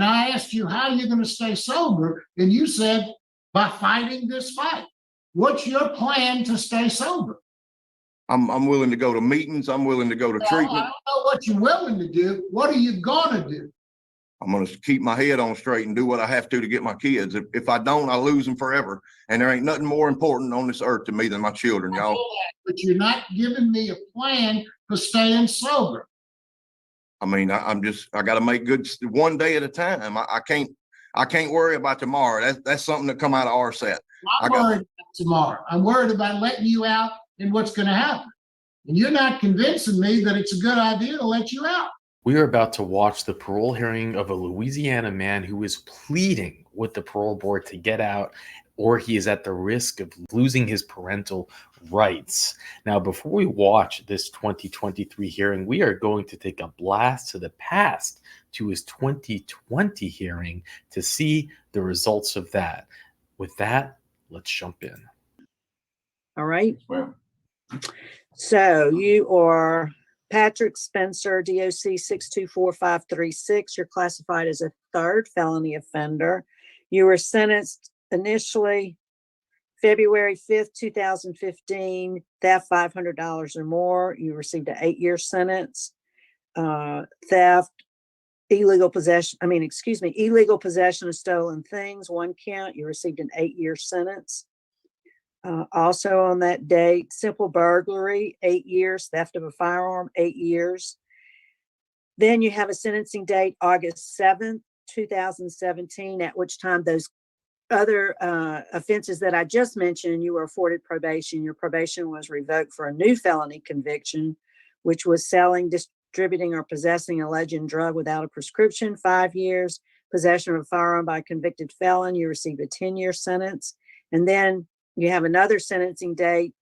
And I asked you, how are you going to stay sober? And you said, by fighting this fight. What's your plan to stay sober? I'm willing to go to meetings. I'm willing to go to treatment. I don't know what you're willing to do. What are you going to do? I'm going to keep my head on straight and do what I have to get my kids. If I don't, I lose them forever. And there ain't nothing more important on this earth to me than my children, y'all. But you're not giving me a plan for staying sober. I mean, I got to make good one day at a time. I can't worry about tomorrow. That's something that come out of our set. I'm worried about tomorrow. I'm worried about letting you out and what's going to happen. And you're not convincing me that it's a good idea to let you out. We are about to watch the parole hearing of a Louisiana man who is pleading with the parole board to get out, or he is at the risk of losing his parental rights. Now, before we watch this 2023 hearing, we are going to take a blast to the past to his 2020 hearing to see the results of that. With that, let's jump in. All right. Well, So you are Patrick Spencer, DOC 624-536. You're classified as a third felony offender. You were sentenced initially February 5th, 2015, theft $500 or more. You received an 8-year sentence. Theft, illegal possession of stolen things, 1 count. You received an 8-year sentence. Also on that date, simple burglary, 8 years, theft of a firearm, 8 years. Then you have a sentencing date, August 7th, 2017, at which time those other offenses that I just mentioned, you were afforded probation. Your probation was revoked for a new felony conviction, which was selling, distributing, or possessing a legend drug without a prescription, 5 years. Possession of a firearm by a convicted felon, you received a 10-year sentence. And then you have another sentencing date,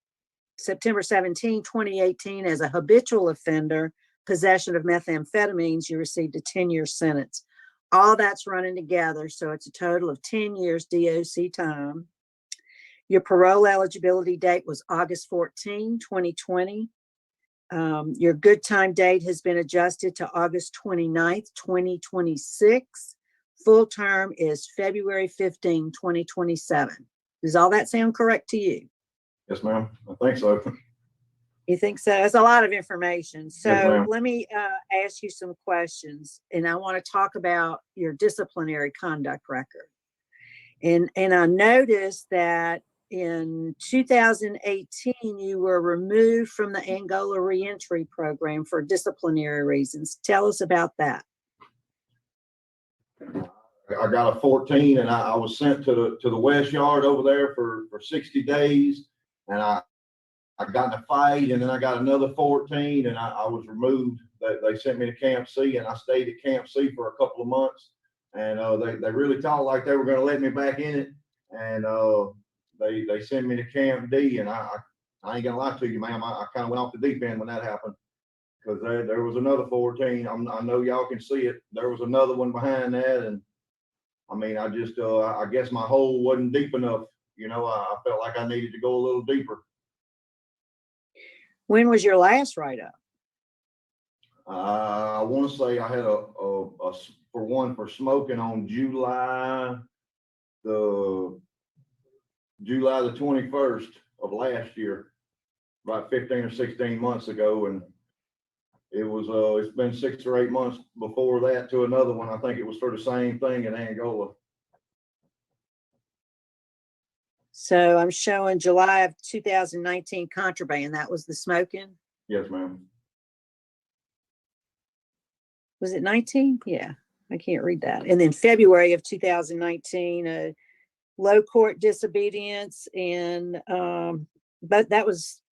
September 17, 2018, as a habitual offender, possession of methamphetamines, you received a 10-year sentence. All that's running together, so it's a total of 10 years DOC time. Your parole eligibility date was August 14, 2020. Your good time date has been adjusted to August 29th, 2026. Full term is February 15, 2027. Does all that sound correct to you? yes, ma'am. I think so. You think so? That's a lot of information. So Yes, let me ask you some questions, and I want to talk about your disciplinary conduct record. And I noticed that in 2018, you were removed from the Angola reentry program for disciplinary reasons. Tell us about that. I got a 14 and I was sent to the West Yard over there for 60 days. And I got in a fight, and then I got another 14 and I was removed. They sent me to Camp C, and I stayed at Camp C for a couple of months. And they really talked like they were going to let me back in it. And they sent me to Camp D, and I ain't gonna lie to you, ma'am. I kind of went off the deep end when that happened, because there was another 14. I know y'all can see it. There was another one behind that, and I mean, I just I guess my hole wasn't deep enough. You know, I felt like I needed to go a little deeper. When was your last write-up? I want to say I had for smoking on July the 21st of last year, about 15 or 16 months ago. And it was, it's been 6 or 8 months before that to another one. I think it was for the same thing in Angola. So I'm showing July of 2019 contraband. That was the smoking? Yes, ma'am. Was it 19? Yeah, I can't read that. And then February of 2019, low court disobedience, and but that was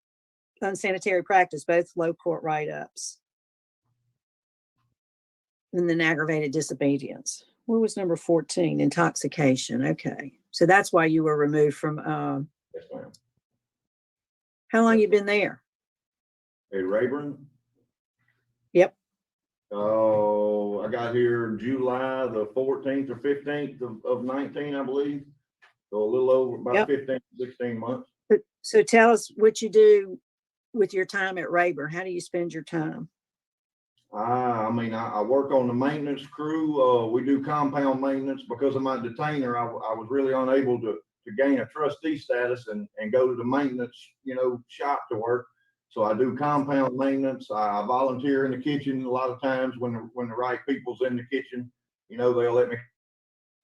unsanitary practice, both low court write-ups. And then aggravated disobedience. What was number 14? Intoxication. Okay. So that's why you were removed from, Yes, ma'am. how long you been there? Hey, Rayburn? Yep. Oh, I got here July the 14th or 15th of 19, I believe. So a little over about 15, 16 months. So tell us what you do with your time at Rayburn. How do you spend your time? I work on the maintenance crew. We do compound maintenance. Because of my detainer, I was really unable to gain a trustee status and go to the maintenance, shop to work. So I do compound maintenance. I volunteer in the kitchen a lot of times when the right people's in the kitchen. They'll let me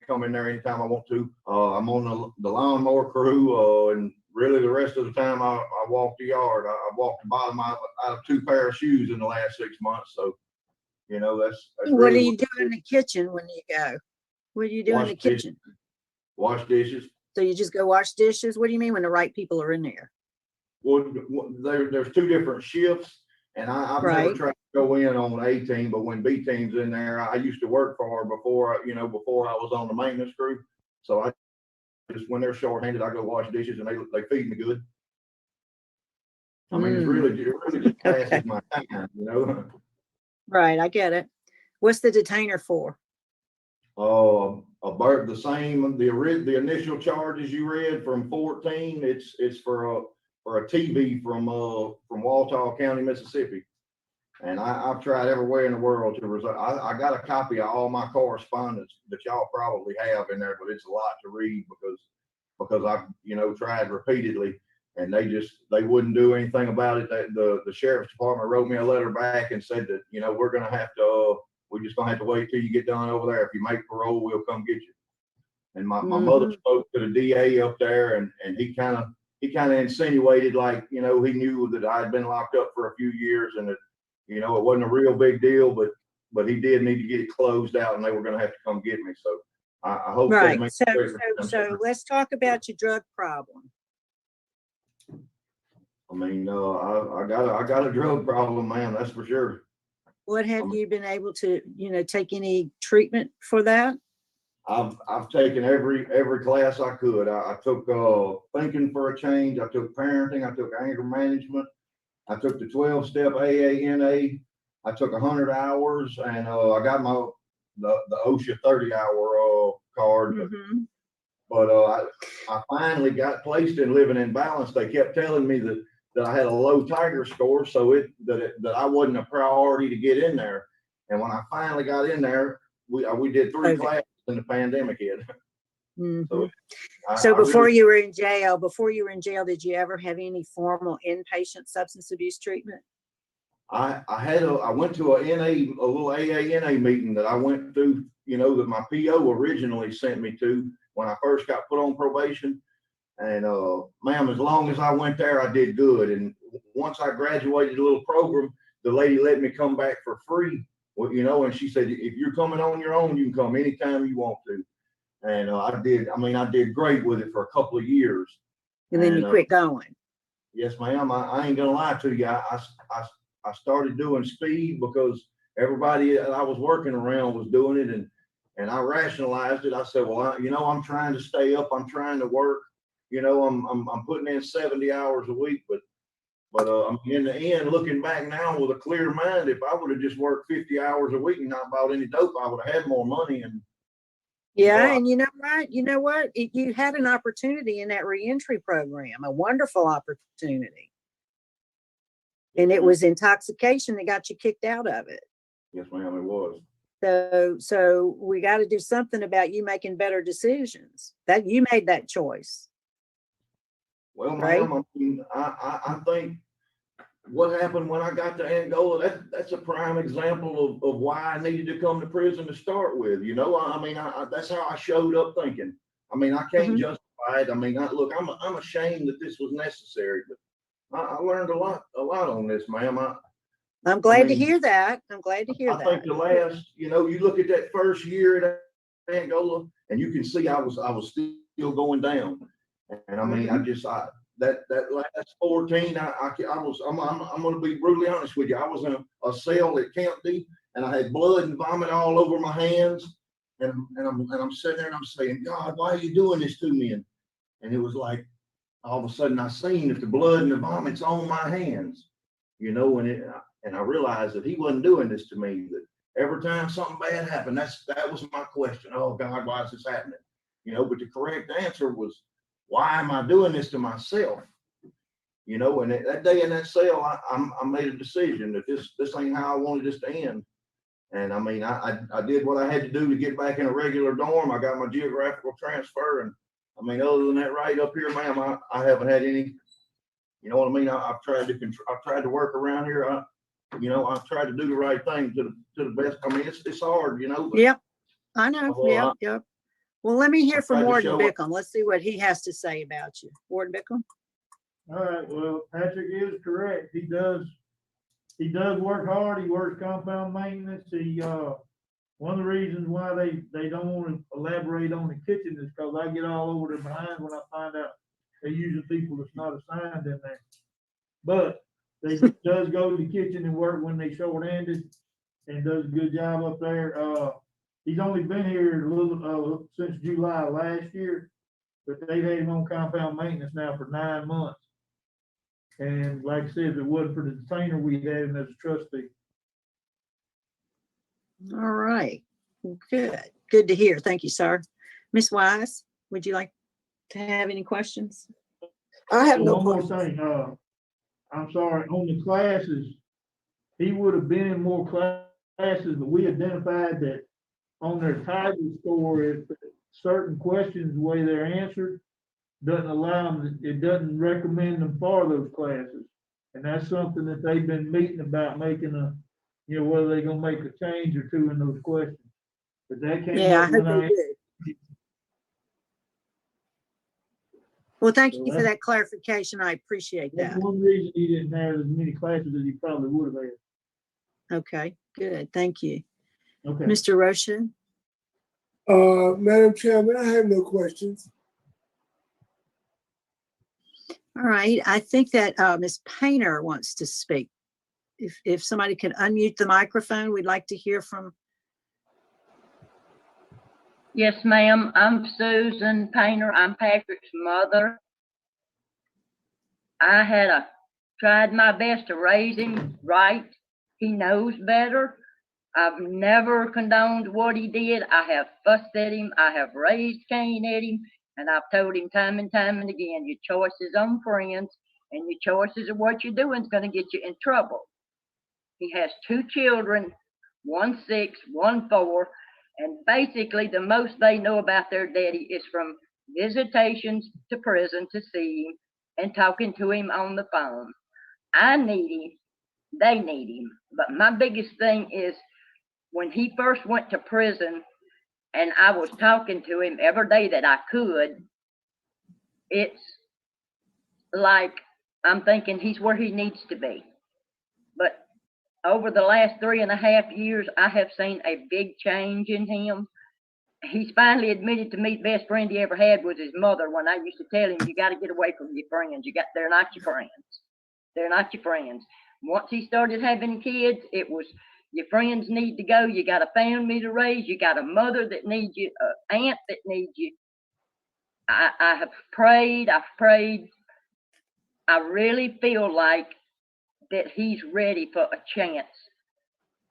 come in there anytime I want to. I'm on the lawnmower crew, and really the rest of the time I walk the yard. I walked the bottom out of 2 pair of shoes in the last 6 months. So, that's What really do you do in the kitchen when you go? What do you do in the kitchen? Wash dishes. So you just go wash dishes? What do you mean when the right people are in there? Well, there's 2 different shifts, and I've never tried to go in on A team, but when B team's in there, I used to work for her before I was on the maintenance crew. So I just, when they're shorthanded, I go wash dishes, and they feed me good. I mean, it really just passes my time, Right, I get it. What's the detainer for? The same, the initial charges you read from 14, it's for a TV from Waltall County, Mississippi. And I've tried everywhere in the world to resolve. I got a copy of all my correspondence that y'all probably have in there, but it's a lot to read because I've, tried repeatedly, and they wouldn't do anything about it. The sheriff's department wrote me a letter back and said that, we're just gonna have to wait till you get done over there. If you make parole, we'll come get you. And my mother spoke to the DA up there, and he kind of insinuated, like, he knew that I'd been locked up for a few years, and that, it wasn't a real big deal, but he did need to get it closed out, and they were going to have to come get me. So I hope that makes sense. So let's talk about your drug problem. I mean, I got a drug problem, man. That's for sure. What have you been able to, take any treatment for that? I've taken every class I could. I took thinking for a change. I took parenting. I took anger management. I took the 12-step AANA. I took 100 hours, and I got the OSHA 30-hour card. But I finally got placed in living in balance. They kept telling me that I had a low Tiger score, so that I wasn't a priority to get in there. And when I finally got in there, we did 3 classes, and the pandemic hit. So before you were in jail, did you ever have any formal inpatient substance abuse treatment? I went to a little AANA meeting that I went through, that my PO originally sent me to when I first got put on probation. And ma'am, as long as I went there, I did good. And once I graduated a little program, the lady let me come back for free. Well, and she said, if you're coming on your own, you can come anytime you want to. And I did great with it for a couple of years. And then you quit going. Yes, ma'am. I ain't gonna lie to you. I started doing speed because everybody that I was working around was doing it, and I rationalized it. I said, well, I'm trying to stay up. I'm trying to work. I'm putting in 70 hours a week, but in the end, looking back now with a clear mind, if I would have just worked 50 hours a week and not bought any dope, I would have had more money. And and you know what? You had an opportunity in that reentry program, a wonderful opportunity. And it was intoxication that got you kicked out of it. Yes, ma'am, it was. So we got to do something about you making better decisions. That you made that choice. Well, ma'am, I think what happened when I got to Angola, that's a prime example of why I needed to come to prison to start with. That's how I showed up thinking. I can't justify it. I'm ashamed that this was necessary, but I learned a lot on this, ma'am. I'm glad to hear that. I think the last, you look at that first year at Angola, and you can see I was still going down. And that last 14, I'm going to be brutally honest with you. I was in a cell at Camp D, and I had blood and vomit all over my hands. And I'm sitting there and I'm saying, God, why are you doing this to me? And it was like, all of a sudden I seen that the blood and the vomit's on my hands, and I realized that he wasn't doing this to me, that every time something bad happened, that was my question. Oh God, why is this happening? But the correct answer was, why am I doing this to myself? And that day in that cell, I made a decision that this ain't how I wanted this to end. And I mean, I did what I had to do to get back in a regular dorm. I got my geographical transfer, and I mean, other than that, right up here, ma'am, I haven't had any, you know what I mean? I've tried to work around here. I've tried to do the right thing to the best. I mean, it's hard, but Yep, I know. Well, Yep. Well, let me hear from tried to Warden show it. Bickham. Let's see what he has to say about you. Warden Bickham? All right, well, Patrick is correct. He does work hard. He works compound maintenance. One of the reasons why they don't want to elaborate on the kitchen is because I get all over their behind when I find out they're using people that's not assigned in there. But they does go to the kitchen and work when they short-handed and does a good job up there. He's only been here a little, since July last year, but they've had him on compound maintenance now for 9 months. And like I said, if it wasn't for the detainer, we'd have him as a trustee. All right. Good. Good to hear. Thank you, sir. Ms. Wise, would you like to have any questions? I have no One more questions. thing, I'm sorry, on the classes, he would have been in more classes, but we identified that on their title score, if certain questions, the way they're answered, doesn't allow them, it doesn't recommend them for those classes. And that's something that they've been meeting about, making whether they're gonna make a change or two in those questions. But that came Yeah, I up hope when they do. Well, thank you for that clarification. I appreciate That's that. one reason he didn't have as many classes as he probably would have had. Okay, good. Thank you. Okay. Mr. Roshan? Madam Chairman, I have no questions. All right, I think that Ms. Painter wants to speak. If somebody could unmute the microphone, we'd like to hear from. Yes, ma'am. I'm Susan Painter. I'm Patrick's mother. I tried my best to raise him right. He knows better. I've never condoned what he did. I have fussed at him. I have raised Cain at him. And I've told him time and time and again, your choices on friends and your choices of what you're doing is going to get you in trouble. He has 2 children, 1 6, 1 4. And basically, the most they know about their daddy is from visitations to prison to see him and talking to him on the phone. I need him. They need him. But my biggest thing is when he first went to prison and I was talking to him every day that I could, it's like I'm thinking he's where he needs to be. But over the last 3.5 years, I have seen a big change in him. He's finally admitted to me the best friend he ever had was his mother. When I used to tell him, you got to get away from your friends. They're not your friends. They're not your friends. Once he started having kids, it was your friends need to go. You got a family to raise. You got a mother that needs you, an aunt that needs you. I have prayed. I've prayed. I really feel like that he's ready for a chance.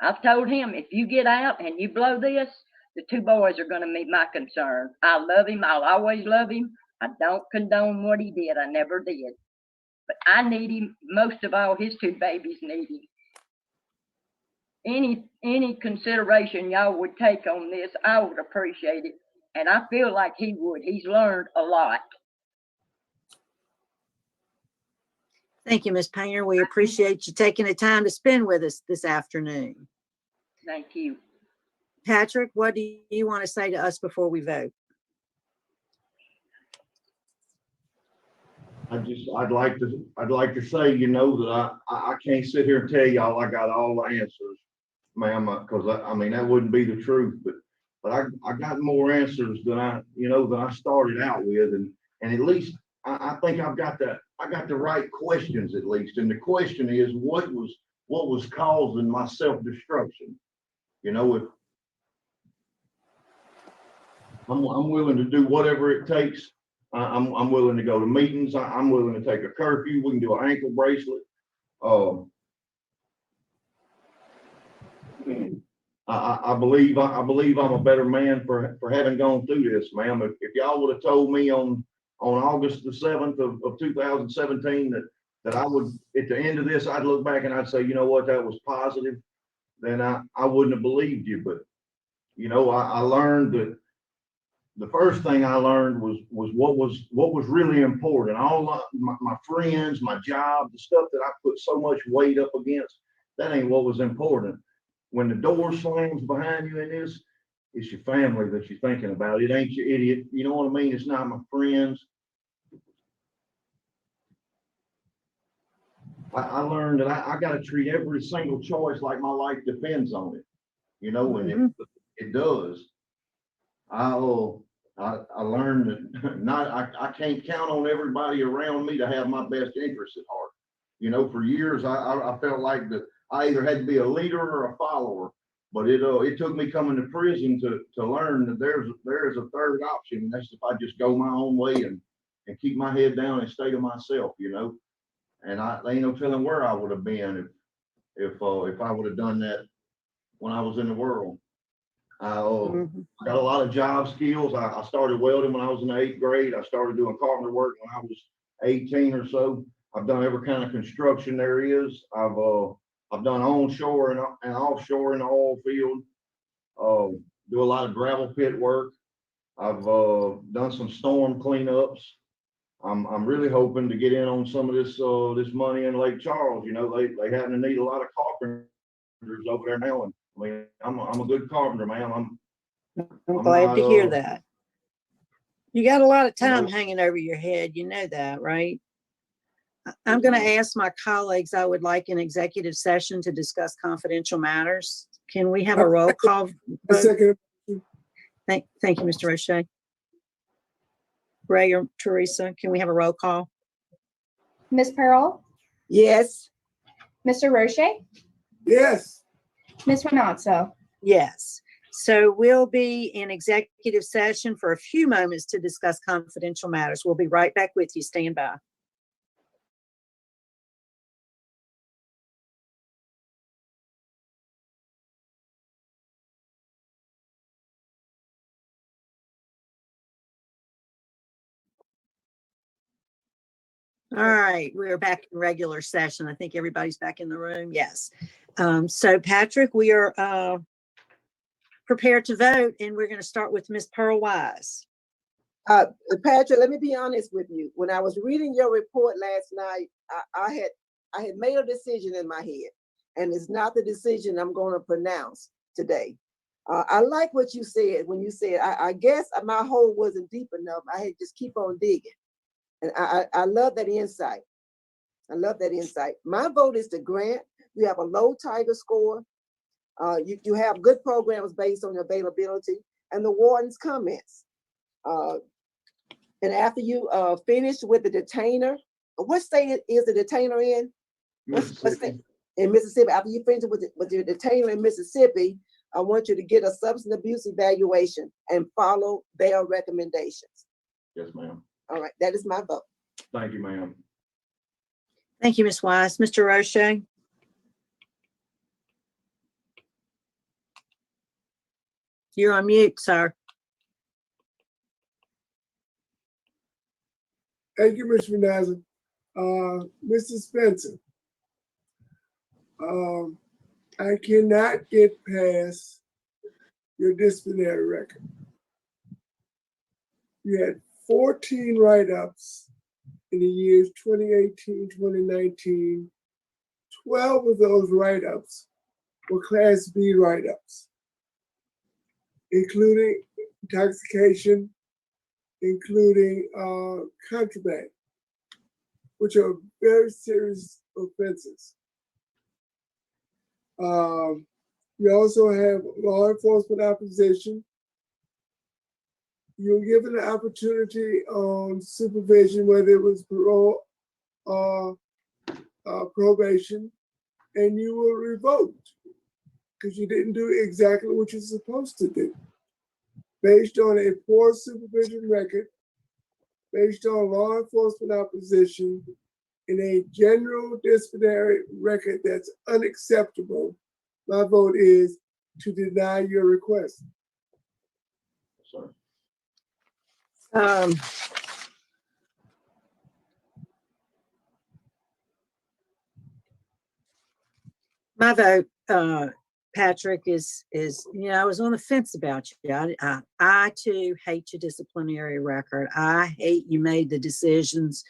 I've told him, if you get out and you blow this, the 2 boys are going to meet my concern. I love him. I'll always love him. I don't condone what he did. I never did. But I need him. Most of all, his 2 babies need him. Any consideration y'all would take on this, I would appreciate it. And I feel like he would. He's learned a lot. Thank you, Ms. Painter. We appreciate you taking the time to spend with us this afternoon. Thank you. Patrick, what do you want to say to us before we vote? I'd like to say, that I can't sit here and tell y'all I got all the answers, ma'am, because I mean, that wouldn't be the truth, but I got more answers than I started out with. And at least I think I got the right questions at least. And the question is, what was causing my self-destruction? If I'm willing to do whatever it takes. I'm willing to go to meetings. I'm willing to take a curfew. We can do an ankle bracelet. I believe I'm a better man for having gone through this, ma'am. If y'all would have told me on August the 7th of 2017 that I would, at the end of this, I'd look back and I'd say, you know what, that was positive. then I wouldn't have believed you. But, you know, I learned that the first thing I learned was what was really important. All my friends, my job, the stuff that I put so much weight up against, that ain't what was important. When the door slams behind you in this, it's your family that you're thinking about. It ain't your idiot. You know what I mean? It's not my friends. I learned that I got to treat every single choice like my life depends on it. You know, and it does. I learned that I can't count on everybody around me to have my best interests at heart. You know, for years I felt like that I either had to be a leader or a follower. But it took me coming to prison to learn that there is a third option, and that's if I just go my own way and keep my head down and stay to myself. You know, and there ain't no telling where I would have been if I would have done that when I was in the world. I got a lot of job skills. I started welding when I was in the 8th grade. I started doing carpenter work when I was 18 or so. I've done every kind of construction there is. I've done onshore and offshore in the oil field. Do a lot of gravel pit work. I've done some storm cleanups. I'm really hoping to get in on some of this money in Lake Charles. You know, they happen to need a lot of carpenters over there now, and I mean, I'm a good carpenter, man. I'm glad to hear not, that. You got a lot of time know- hanging over your head. You know that, right? I'm going to ask my colleagues, I would like an executive session to discuss confidential matters. Can we have a roll call? A second. Thank you, Mr. Roche. Ray or Teresa, can we have a roll call? Ms. Pearl, Yes. Mr. Roche, Yes. Ms. Renazzo. Yes. So we'll be in executive session for a few moments to discuss confidential matters. We'll be right back with you. Stand by. All right, we're back in regular session. I think everybody's back in the room. Yes. So Patrick, we are prepared to vote, and we're going to start with Ms. Pearl Wise. Patrick, let me be honest with you. When I was reading your report last night, I had made a decision in my head, and it's not the decision I'm going to pronounce today. I like what you said when you said, I guess my hole wasn't deep enough. I had to just keep on digging. And I love that insight. I love that insight. My vote is to grant. You have a low Tiger score. You have good programs based on availability and the warden's comments. And after you finish with the detainer, what state is the detainer in? Mississippi. In Mississippi. After you finish with your detainer in Mississippi, I want you to get a substance abuse evaluation and follow their recommendations. Yes, ma'am. All right, that is my vote. Thank you, ma'am. Thank you, Ms. Wise. Mr. Roche? You're on mute, sir. Thank you, Mr. Renazzo. Mr. Spencer, I cannot get past your disciplinary record. You had 14 write-ups in the years 2018, 2019. 12 of those write-ups were Class B write-ups, including intoxication, including contraband, which are very serious offenses. You also have law enforcement opposition. You're given the opportunity on supervision, whether it was parole or probation, and you were revoked because you didn't do exactly what you're supposed to do. Based on a poor supervision record, based on law enforcement opposition, in a general disciplinary record that's unacceptable, my vote is to deny your request. Sorry. My vote Patrick is, I was on the fence about you. I too hate your disciplinary record. I hate you made the decisions,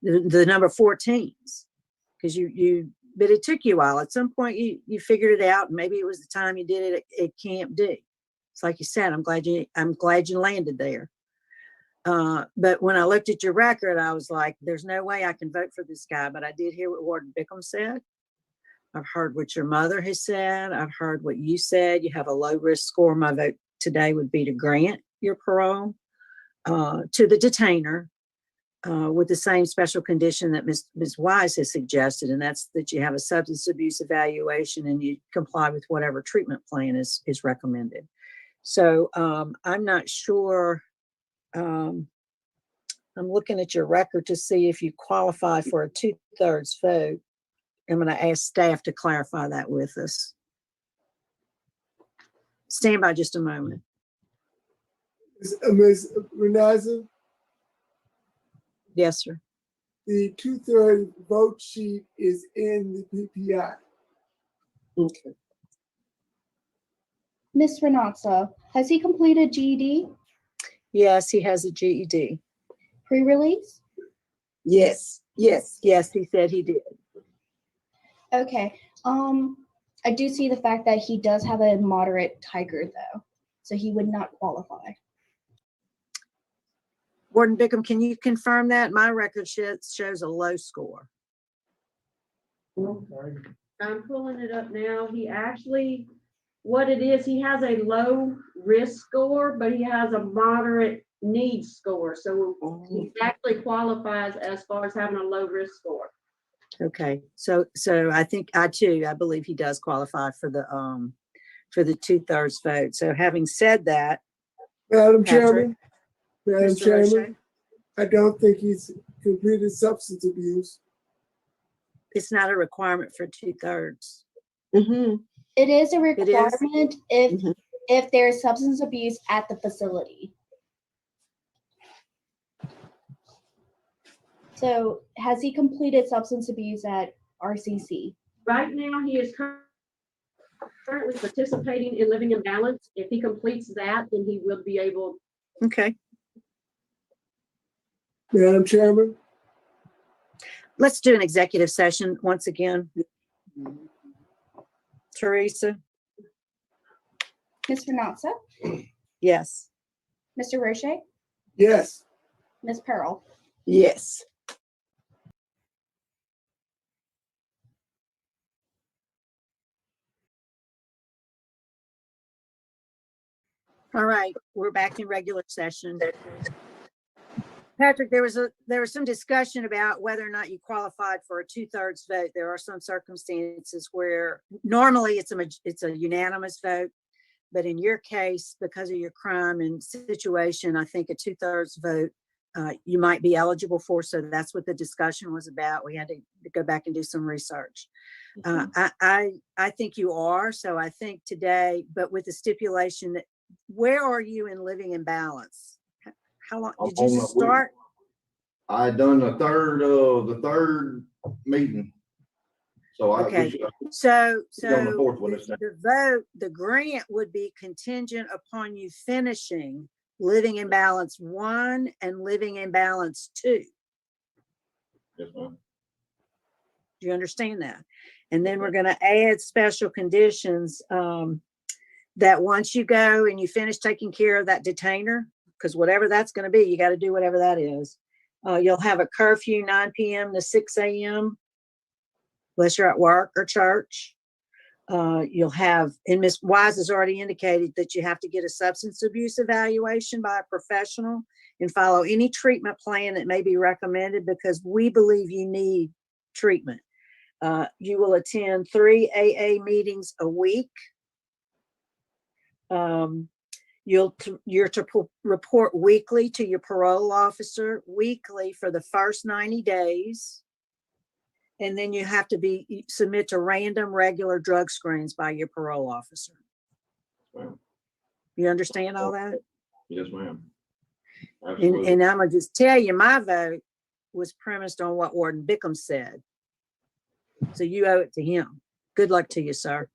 the number 14s, because but it took you a while. At some point you figured it out, and maybe it was the time you did it at Camp D. It's like you said, I'm glad you landed there. But when I looked at your record, I was like, there's no way I can vote for this guy. But I did hear what Warden Bickham said. I've heard what your mother has said. I've heard what you said. You have a low risk score. My vote today would be to grant your parole to the detainer with the same special condition that Ms. Wise has suggested, and that's that you have a substance abuse evaluation and you comply with whatever treatment plan is recommended. So I'm not sure. I'm looking at your record to see if you qualify for a 2/3 vote. I'm going to ask staff to clarify that with us. Stand by just a moment. Ms. Renaza, Yes, sir. the 2/3 vote sheet is in the PPI. Okay. Ms. Renatza, has he completed GED Yes, he has a GED. pre-release? Yes, yes. Yes, he said he did. Okay. I do see the fact that he does have a moderate Tiger though, so he would not qualify. Warden Bickham, can you confirm that? My record shows a low score. I'm pulling it up now. He actually, what it is, he has a low risk score, but he has a moderate need score. So he actually qualifies as far as having a low risk score. Okay, so I think I believe he does qualify for the 2/3 vote. So having said that, Madam Patrick? Chairman, I don't think he's completed substance abuse. It's not a requirement for 2/3. Mm-hmm. It is a It is? requirement if there's substance abuse at the facility. So has he completed substance abuse at RCC? Right now, he is currently participating in Living in Balance. If he completes that, then he will be able. Okay, Madam Chairman, let's do an executive session once again. Teresa? Ms. Renatza, Yes. Mr. Roche, yes. Ms. Pearl. Yes. All right, we're back in regular session. Patrick, there was some discussion about whether or not you qualified for a 2/3 vote. There are some circumstances where normally it's a unanimous vote, but in your case, because of your crime and situation, I think a 2/3 vote you might be eligible for. So that's what the discussion was about. We had to go back and do some research. I think you are. So I think today, but with the stipulation that, where are you in Living in Balance? How long did you start? I done the third meeting. So Okay. So So on the fourth one this time. the vote, the grant would be contingent upon you finishing Living in Balance 1 and Living in Balance 2. Yes, ma'am. Do you understand that? And then we're going to add special conditions that once you go and you finish taking care of that detainer, because whatever that's going to be, you got to do whatever that is. You'll have a curfew 9 p.m. to 6 a.m. unless you're at work or church. You'll have, and Ms. Wise has already indicated that you have to get a substance abuse evaluation by a professional and follow any treatment plan that may be recommended because we believe you need treatment. You will attend 3 AA meetings a week. You're to report weekly to your parole officer, weekly for the first 90 days. And then you have to submit to random regular drug screens by your parole officer. Wow. You understand all that? Yes, ma'am. Absolutely. And I'm gonna just tell you, my vote was premised on what Warden Bickham said. So you owe it to him. Good luck to you, sir.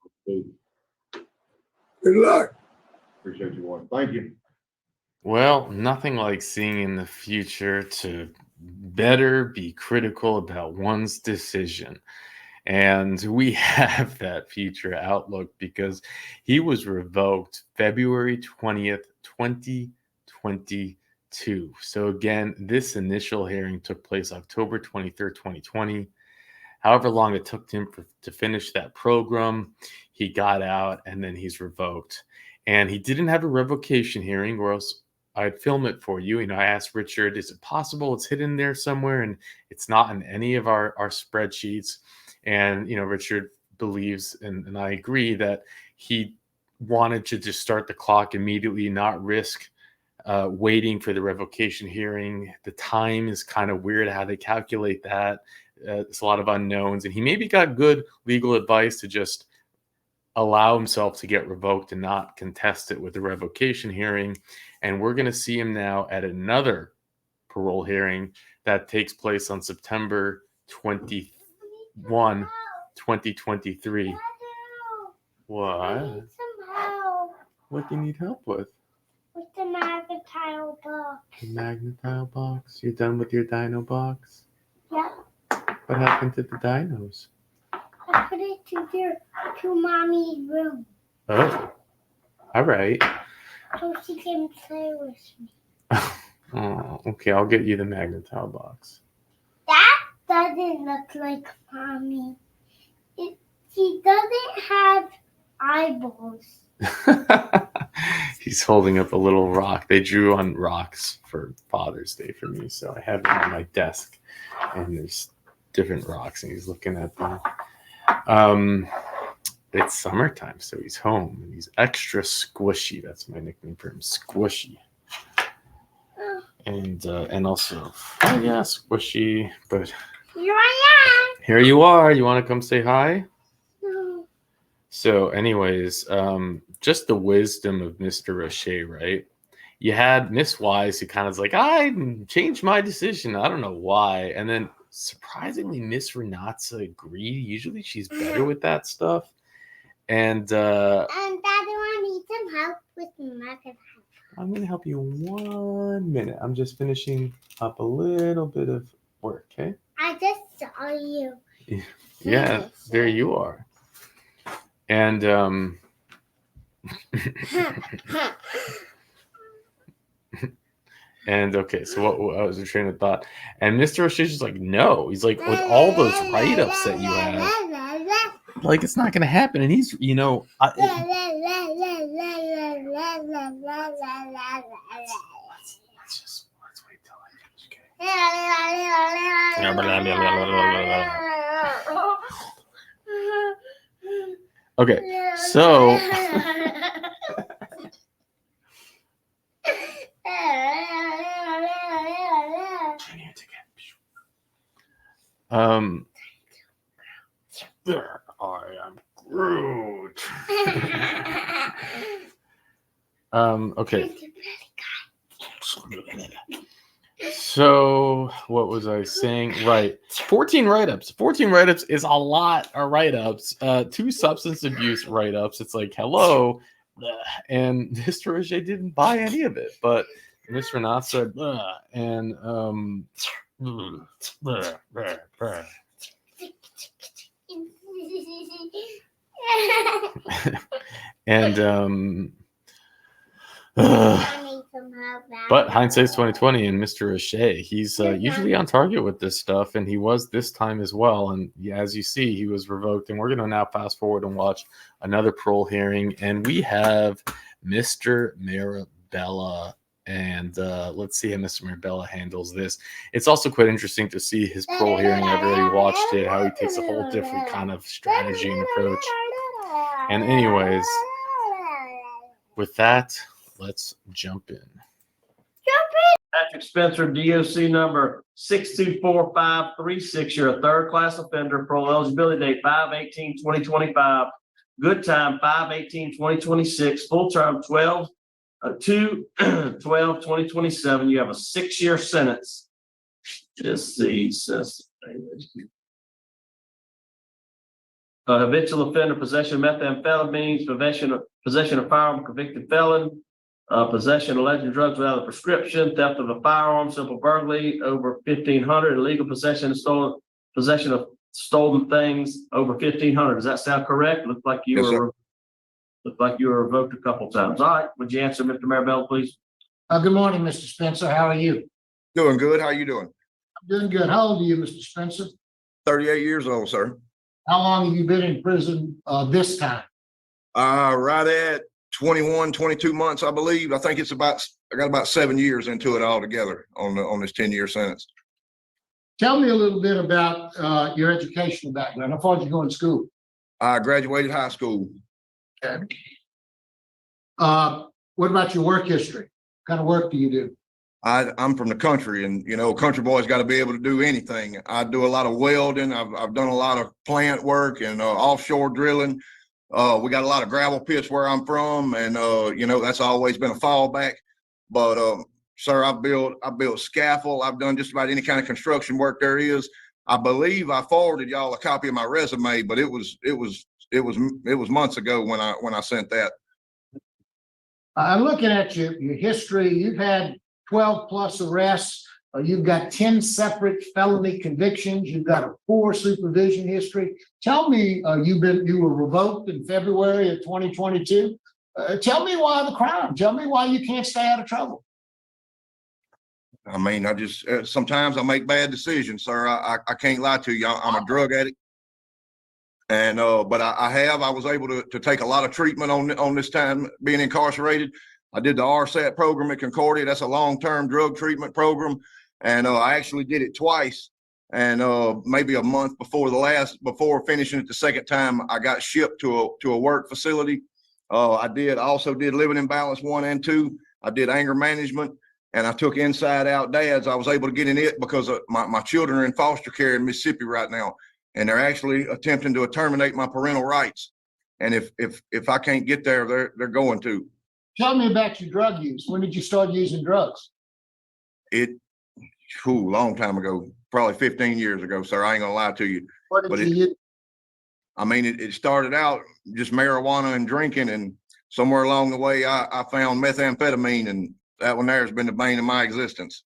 Good luck. Appreciate you, Warren. Thank you. Well, nothing like seeing in the future to better be critical about one's decision. And we have that future outlook because he was revoked February 20th, 2022. So again, this initial hearing took place October 23rd, 2020. However long it took him to finish that program, he got out and then he's revoked. And he didn't have a revocation hearing, or else I'd film it for you. I asked Richard, is it possible it's hidden there somewhere? And it's not in any of our spreadsheets. And, Richard believes, and I agree, that he wanted to just start the clock immediately, not risk waiting for the revocation hearing. The time is kind of weird how they calculate that. It's a lot of unknowns. And he maybe got good legal advice to just allow himself to get revoked and not contest it with the revocation hearing. And we're going to see him now at another parole hearing that takes place on September 21, 2023. What? What do you need help with? With the magnetile box. The magnetile box? You're done with your dino box? Yeah. What happened to the dinos? I put it to mommy's room Oh, all right. so she can play with me. Oh, okay, I'll get you the magnetile box. That doesn't look like mommy. She doesn't have eyeballs. He's holding up a little rock. They drew on rocks for Father's Day for me, so I have them on my desk, and there's different rocks, and he's looking at them. It's summertime, so he's home, and he's extra squishy. That's my nickname for him, Squishy. And also, oh yeah, Squishy. But Here I am. here you are. You want to come say hi? No. So, anyways, just the wisdom of Mr. Roche, right? You had Miss Wise, who kind of was like, I changed my decision. I don't know why. And then surprisingly, Miss Renatza agreed. Usually she's better with that stuff. And Daddy, I need some help with the magnetile. I'm going to help you in 1 minute. I'm just finishing up a little bit of work, okay? I just saw you. Yeah, there you are. And and okay, so what was the train of thought? And Mr. O'Shea's just like, no. He's like, with all those write-ups that you have, like, it's not going to happen. And he's, let's wait till I finish, okay? Okay, so there I am, Groot. Okay. So what was I saying? Right. 14 write-ups. 14 write-ups is a lot of write-ups. 2 substance abuse write-ups. It's like, hello. And Mr. Roche didn't buy any of it. But Mr. Renat said, and and but hindsight's 2020, and Mr. Roche, he's usually on target with this stuff, and he was this time as well. And as you see, he was revoked. And we're going to now fast forward and watch another parole hearing, and we have Mr. Marabella. And let's see how Mr. Marabella handles this. It's also quite interesting to see his parole hearing. I've already watched it, how he takes a whole different kind of strategy and approach. And anyways, with that, let's jump in. Patrick Spencer, DOC number 624536. You're a third class offender. Parole eligibility date 5/18/2025. Good time 5/18/2026. Full term 2/12/2027. You have a 6-year sentence. Just see. habitual offender, possession of methamphetamines, possession of firearm, convicted felon, possession of legendary drugs without a prescription, theft of a firearm, simple burglary over 1,500, illegal possession of stolen things over 1,500. Does that sound correct? Looked like you Yes, sir. were, looked like you were revoked a couple times. All right, would you answer, Mr. Marabella, please? Good morning, Mr. Spencer. How are you? Doing good. How you doing? I'm doing good. How old are you, Mr. Spencer? 38 years old, sir. How long have you been in prison this time? Right at 21, 22 months, I believe. I think I got about 7 years into it altogether on this 10-year sentence. Tell me a little bit about your educational background. How far did you go in school? I graduated high school. Okay. What about your work history? What kind of work do you do? I'm from the country, and country boys got to be able to do anything. I do a lot of welding. I've done a lot of plant work and offshore drilling. We got a lot of gravel pits where I'm from, and that's always been a fallback. But sir, I built scaffold. I've done just about any kind of construction work there is. I believe I forwarded y'all a copy of my resume, but it was months ago when I sent that. I'm looking at your history. You've had 12 plus arrests. You've got 10 separate felony convictions. You've got a poor supervision history. Tell me, you were revoked in February of 2022. Tell me why the crime. Tell me why you can't stay out of trouble. I mean, I just sometimes I make bad decisions, sir. I can't lie to you. I'm a drug addict, and but I was able to take a lot of treatment on this time being incarcerated. I did the RSAT program at Concordia. That's a long-term drug treatment program. And I actually did it twice. And maybe a month before finishing it the second time, I got shipped to a work facility. I also did living in balance 1 and 2. I did anger management, and I took inside out dads. I was able to get in it because my children are in foster care in Mississippi right now. And they're actually attempting to terminate my parental rights. And if I can't get there, they're going to. Tell me about your drug use. When did you start using drugs? Long time ago, probably 15 years ago, sir. I ain't gonna lie to you. What did you use? I mean, it started out just marijuana and drinking, and somewhere along the way, I found methamphetamine, and that one there has been the bane of my existence.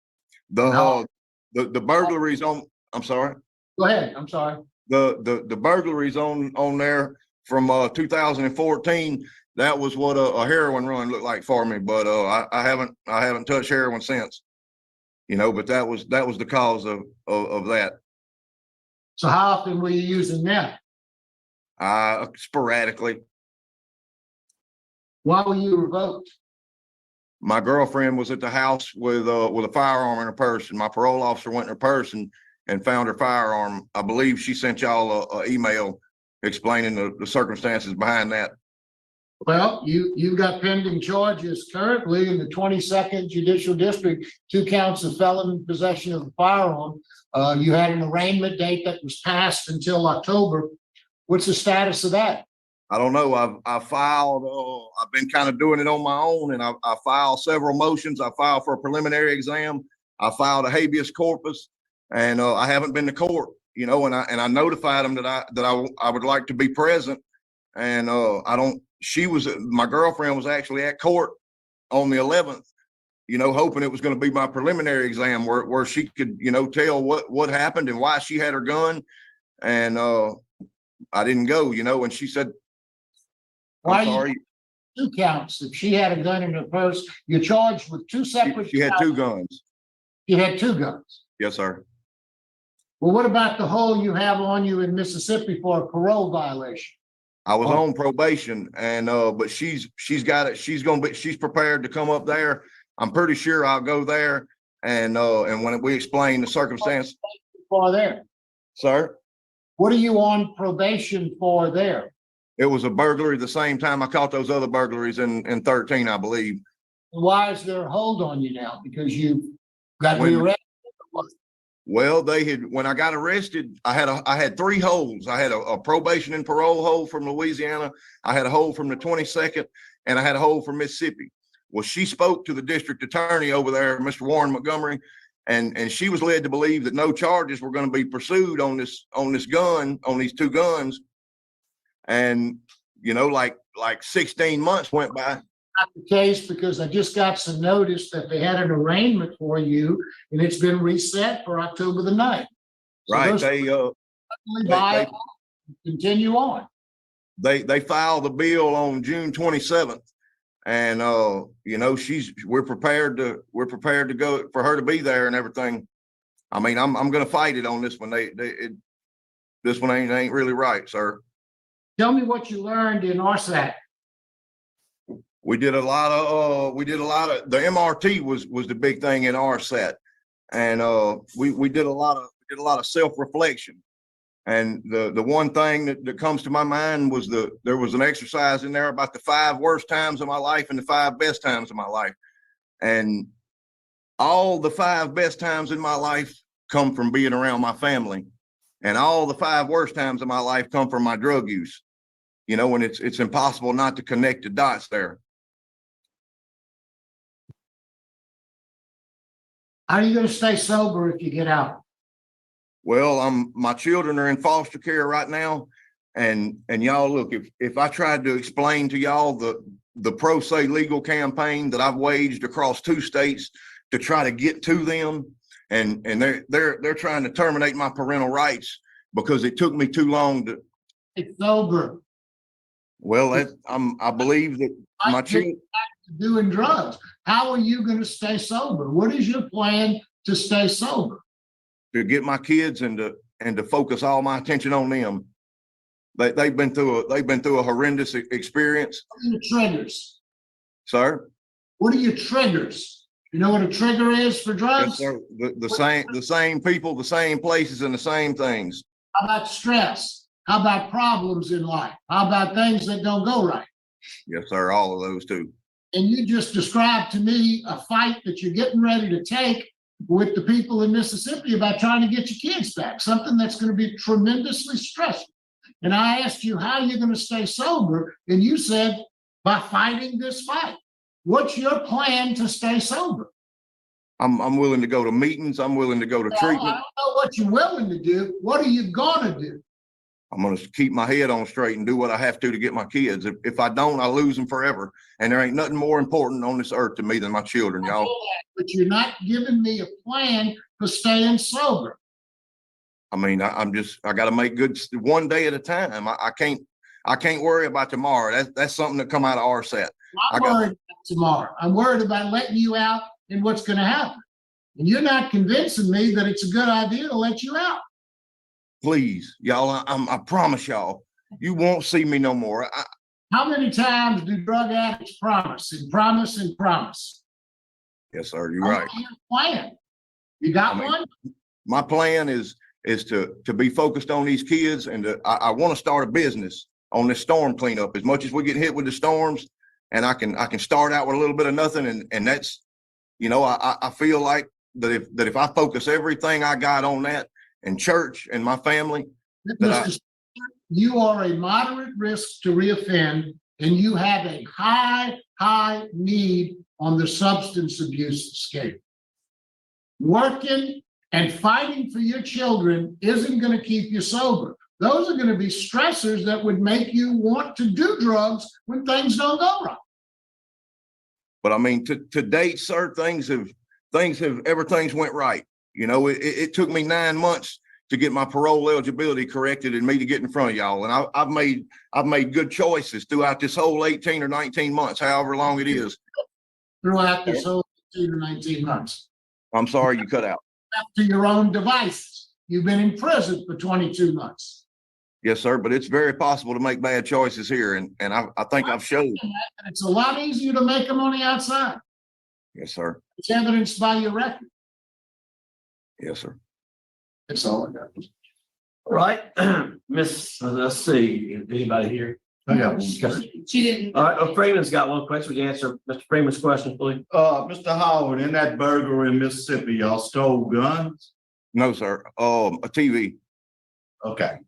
The burglaries on. I'm sorry. Go ahead. I'm sorry. The burglaries on there from 2014. That was what a heroin run looked like for me, but I haven't touched heroin since. But that was the cause of that. So how often were you using meth? Sporadically. Why were you revoked? My girlfriend was at the house with a firearm in her purse, and my parole officer went in her purse and found her firearm. I believe she sent y'all a email explaining the circumstances behind that. Well, you've got pending charges currently in the 22nd Judicial District, 2 counts of felon possession of a firearm. You had an arraignment date that was passed until October. What's the status of that? I don't know. I filed, I've been kind of doing it on my own, and I filed several motions. I filed for a preliminary exam. I filed a habeas corpus, and I haven't been to court, and I notified them that I would like to be present, and my girlfriend was actually at court on the 11th, hoping it was going to be my preliminary exam where she could, tell what happened and why she had her gun. And I didn't go, and she said, I'm sorry. 2 counts. If she had a gun in her purse, you're charged with 2 separate. She had 2 guns. You had 2 guns. Yes, sir. Well, what about the hold you have on you in Mississippi for a parole violation? I was on probation, and but she's got it. She's prepared to come up there. I'm pretty sure I'll go there, and when we explain the circumstance. For there, sir. What are you on probation for there? It was a burglary the same time I caught those other burglaries in 13, I believe. Why is there a hold on you now? Because you got rearrested? Well, when I got arrested, I had 3 holds. I had a probation and parole hold from Louisiana. I had a hold from the 22nd, and I had a hold from Mississippi. Well, she spoke to the district attorney over there, Mr. Warren Montgomery, and she was led to believe that no charges were going to be pursued on these 2 guns. And, like 16 months went by. Not the case, because I just got some notice that they had an arraignment for you and it's been reset for October the 9th. So Right. those continue on. They filed the bill on June 27th. And, we're prepared to go for her to be there and everything. I mean, I'm going to fight it on this one. This one ain't really right, sir. Tell me what you learned in RSAT. We did a lot of the MRT was the big thing in RSAT. And, we did a lot of self-reflection. And the one thing that comes to my mind was there was an exercise in there about the 5 worst times of my life and the 5 best times of my life. And all the 5 best times in my life come from being around my family. And all the 5 worst times of my life come from my drug use. And it's impossible not to connect the dots there. How are you going to stay sober if you get out? Well, my children are in foster care right now. And y'all, look, if I tried to explain to y'all the Pro Se legal campaign that I've waged across 2 states to try to get to them, and they're trying to terminate my parental rights because it took me too long to. It's sober. Well, I believe that my children doing drugs. How are you going to stay sober? What is your plan to stay sober? To get my kids and to focus all my attention on them. They've been through a horrendous experience. What are your triggers? Sir? What are your triggers? You know what a trigger is for drugs? Yes, sir. The same people, the same places, and the same things. How about stress? How about problems in life? How about things that don't go right? Yes, sir. All of those too. And you just described to me a fight that you're getting ready to take with the people in Mississippi about trying to get your kids back, something that's going to be tremendously stressful. And I asked you, how are you going to stay sober? And you said, by fighting this fight. What's your plan to stay sober? I'm willing to go to meetings. I'm willing to go to treatment. I don't know what you're willing to do. What are you going to do? I'm going to keep my head on straight and do what I have to get my kids. If I don't, I lose them forever. And there ain't nothing more important on this earth to me than my children, y'all. But you're not giving me a plan for staying sober. I mean, I got to make good one day at a time. I can't worry about tomorrow. That's something that come out of RSAT. I'm worried about tomorrow. I'm worried about letting you out and what's going to happen. And you're not convincing me that it's a good idea to let you out. Please, y'all, I promise y'all, you won't see me no more. How many times do drug addicts promise and promise and promise? Yes, sir, you're right. What's your plan? You got one? My plan is to be focused on these kids, and I want to start a business on this storm cleanup. As much as we get hit with the storms, and I can start out with a little bit of nothing, and that's, I feel like that if I focus everything I got on that, and church and my family. You are a moderate risk to reoffend, and you have a high need on the substance abuse scale. Working and fighting for your children isn't going to keep you sober. Those are going to be stressors that would make you want to do drugs when things don't go right. But I mean, to date, sir, everything's went right. It took me 9 months to get my parole eligibility corrected and me to get in front of y'all. And I've made good choices throughout this whole 18 or 19 months, however long it is. Throughout this whole 18 or 19 months. I'm sorry, you cut out. Up to your own devices. You've been in prison for 22 months. Yes, sir. But it's very possible to make bad choices here. And I think I've shown. It's a lot easier to make them on the outside. Yes, sir. It's evidenced by your record. Yes, sir. That's all I got. All right, let's see, anybody here? She didn't. All right, Freeman's got one question. Would you answer Mr. Freeman's question, please? Mr. Howard, in that burglary in Mississippi, y'all stole guns? No, sir. A TV. Okay,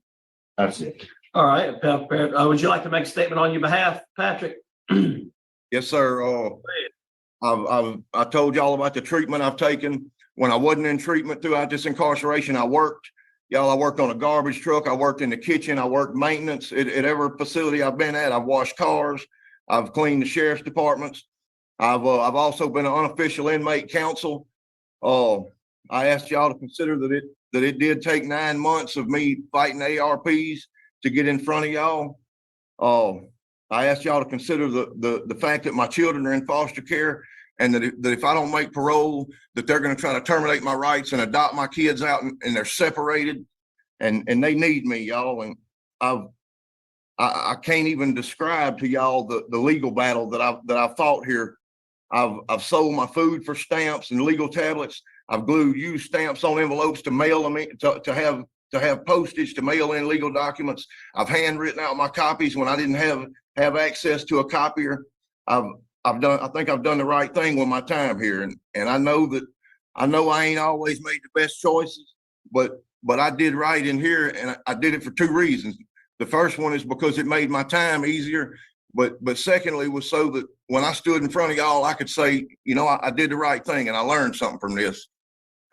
that's it. All right, would you like to make a statement on your behalf, Patrick? Yes, sir. I told y'all about the treatment I've taken. When I wasn't in treatment throughout this incarceration, I worked. Y'all, I worked on a garbage truck. I worked in the kitchen. I worked maintenance at every facility I've been at. I've washed cars. I've cleaned the sheriff's departments. I've also been an unofficial inmate counsel. I asked y'all to consider that it did take 9 months of me fighting ARPs to get in front of y'all. I asked y'all to consider the fact that my children are in foster care, and that if I don't make parole, that they're going to try to terminate my rights and adopt my kids out, and they're separated, and they need me, y'all. And I can't even describe to y'all the legal battle that I've fought here. I've sold my food for stamps and legal tablets. I've glued used stamps on envelopes to mail them in, to have postage to mail in legal documents. I've handwritten out my copies when I didn't have access to a copier. I think I've done the right thing with my time here, and I know I ain't always made the best choices, but I did right in here, and I did it for 2 reasons. The first one is because it made my time easier, but secondly was so that when I stood in front of y'all, I could say, I did the right thing and I learned something from this.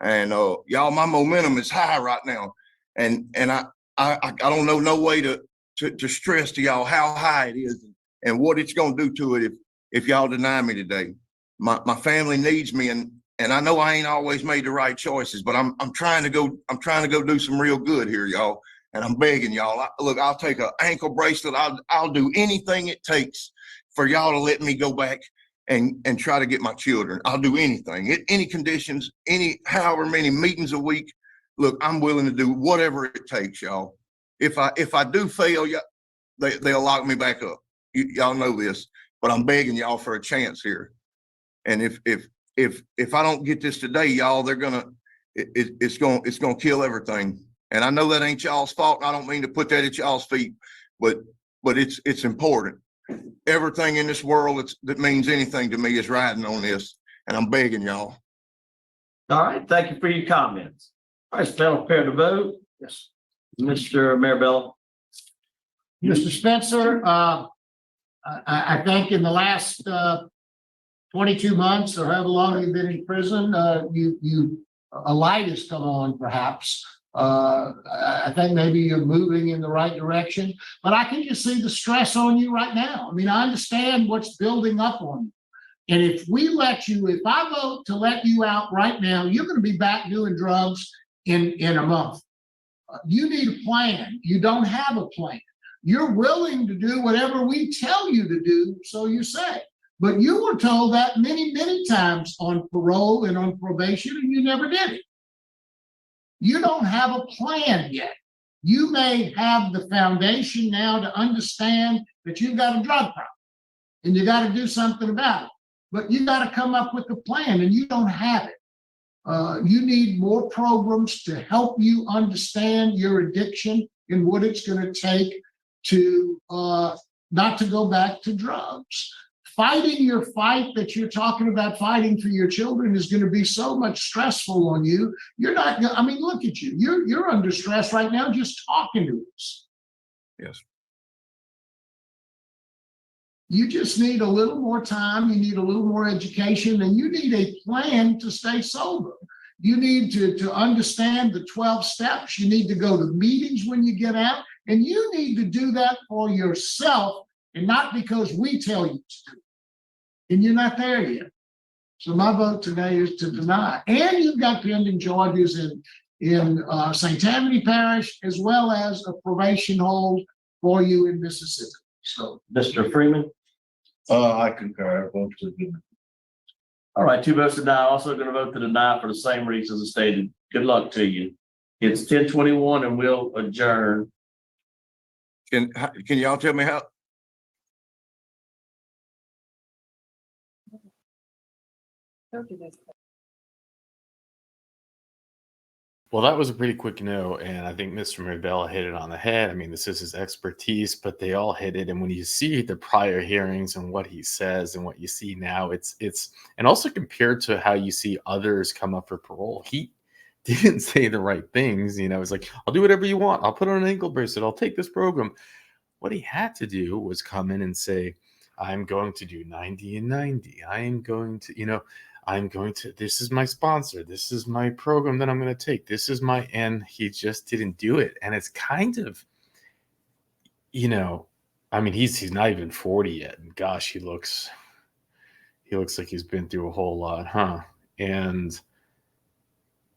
And y'all, my momentum is high right now, and I don't know no way to stress to y'all how high it is and what it's going to do to it if y'all deny me today. My family needs me, and I know I ain't always made the right choices, but I'm trying to go do some real good here, y'all. And I'm begging y'all. Look, I'll take an ankle bracelet. I'll do anything it takes for y'all to let me go back and try to get my children. I'll do anything, any conditions, however many meetings a week. Look, I'm willing to do whatever it takes, y'all. If I do fail, they'll lock me back up. Y'all know this, but I'm begging y'all for a chance here. And if I don't get this today, y'all, it's gonna kill everything. And I know that ain't y'all's fault. And I don't mean to put that at y'all's feet, but it's important. Everything in this world that means anything to me is riding on this, and I'm begging y'all. All right, thank you for your comments. All right, panel prepared to vote. Yes, Mr. Marabella. Mr. Spencer, I think in the last 22 months or however long you've been in prison, a light has come on, perhaps. I think maybe you're moving in the right direction, but I can just see the stress on you right now. I mean, I understand what's building up on you. And if I vote to let you out right now, you're going to be back doing drugs in a month. You need a plan. You don't have a plan. You're willing to do whatever we tell you to do, so you say. But you were told that many, many times on parole and on probation, and you never did it. You don't have a plan yet. You may have the foundation now to understand that you've got a drug problem and you got to do something about it. But you got to come up with a plan, and you don't have it. You need more programs to help you understand your addiction and what it's going to take to not to go back to drugs. Fighting your fight that you're talking about fighting for your children is going to be so much stressful on you. You're not, I mean, look at you. You're under stress right now just talking to us. Yes. You just need a little more time. You need a little more education, and you need a plan to stay sober. You need to understand the 12 steps. You need to go to meetings when you get out, and you need to do that for yourself and not because we tell you to do it. And you're not there yet. So my vote today is to deny. And you've got pending charges in St. Tammany Parish, as well as a probation hold for you in Mississippi. So, Mr. Freeman. I concur. I vote to deny. All right, 2 votes to deny. Also going to vote to deny for the same reasons as stated. Good luck to you. It's 10:21 and we'll adjourn. Can y'all tell me how? Well, that was a pretty quick no, and I think Mr. Marabella hit it on the head. I mean, this is his expertise, but they all hit it. And when you see the prior hearings and what he says and what you see now, it's and also compared to how you see others come up for parole, he didn't say the right things. It's like, I'll do whatever you want. I'll put on an ankle bracelet. I'll take this program. What he had to do was come in and say, I'm going to do 90 and 90. I am going to, this is my sponsor. This is my program that I'm going to take. And he just didn't do it. And it's kind of, I mean, he's not even 40 yet. And gosh, he looks like he's been through a whole lot, huh? And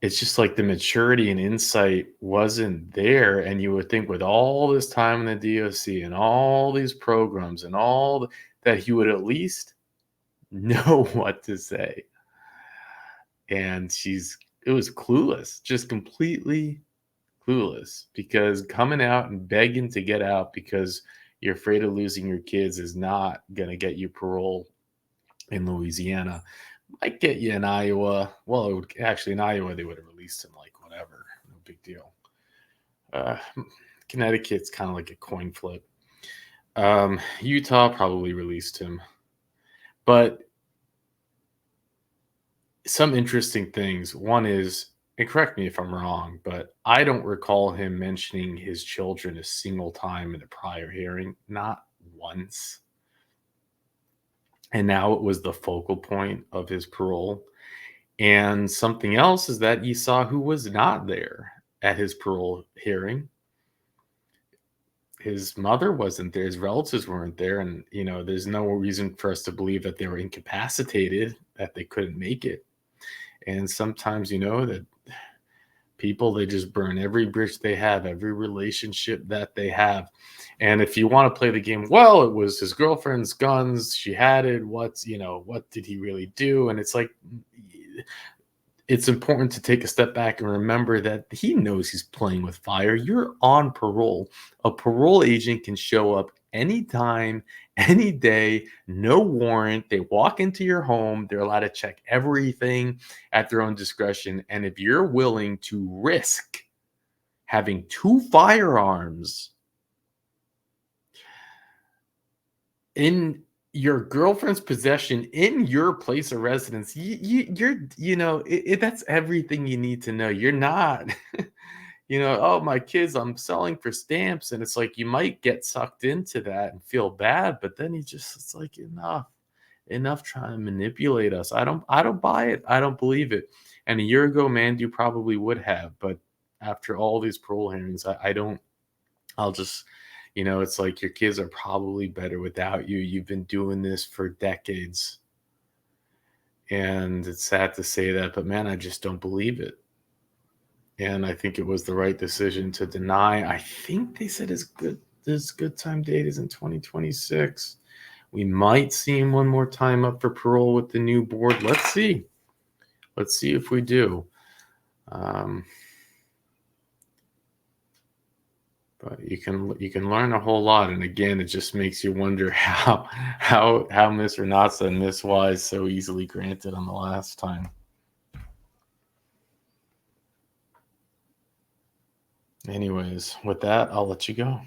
it's just like the maturity and insight wasn't there. And you would think with all this time in the DOC and all these programs and that he would at least know what to say. And it was clueless, just completely clueless, because coming out and begging to get out because you're afraid of losing your kids is not going to get you parole in Louisiana. Might get you in Iowa. Well, in Iowa, they would have released him like whatever. No big deal. Connecticut's kind of like a coin flip. Utah probably released him. But some interesting things. One is, and correct me if I'm wrong, but I don't recall him mentioning his children a single time in a prior hearing, not once. And now it was the focal point of his parole. And something else is that you saw who was not there at his parole hearing. His mother wasn't there. His relatives weren't there. And, there's no reason for us to believe that they were incapacitated, that they couldn't make it. And sometimes, that people, they just burn every bridge they have, every relationship that they have. And if you want to play the game, well, it was his girlfriend's guns. She had it. What did he really do? And it's like, it's important to take a step back and remember that he knows he's playing with fire. You're on parole. A parole agent can show up anytime, any day, no warrant. They walk into your home. They're allowed to check everything at their own discretion. And if you're willing to risk having 2 firearms in your girlfriend's possession in your place of residence, that's everything you need to know. You're not, oh, my kids, I'm selling for stamps. And it's like, you might get sucked into that and feel bad, but then it's like, enough trying to manipulate us. I don't buy it. I don't believe it. And a year ago, man, you probably would have, but after all these parole hearings, I'll just, it's like your kids are probably better without you. You've been doing this for decades. And it's sad to say that, but man, I just don't believe it. And I think it was the right decision to deny. I think they said his good time date is in 2026. We might see him one more time up for parole with the new board. Let's see. Let's see if we do. But you can learn a whole lot, and again, it just makes you wonder how Miss Renata and Miss Wise so easily granted on the last time. Anyways, with that, I'll let you go.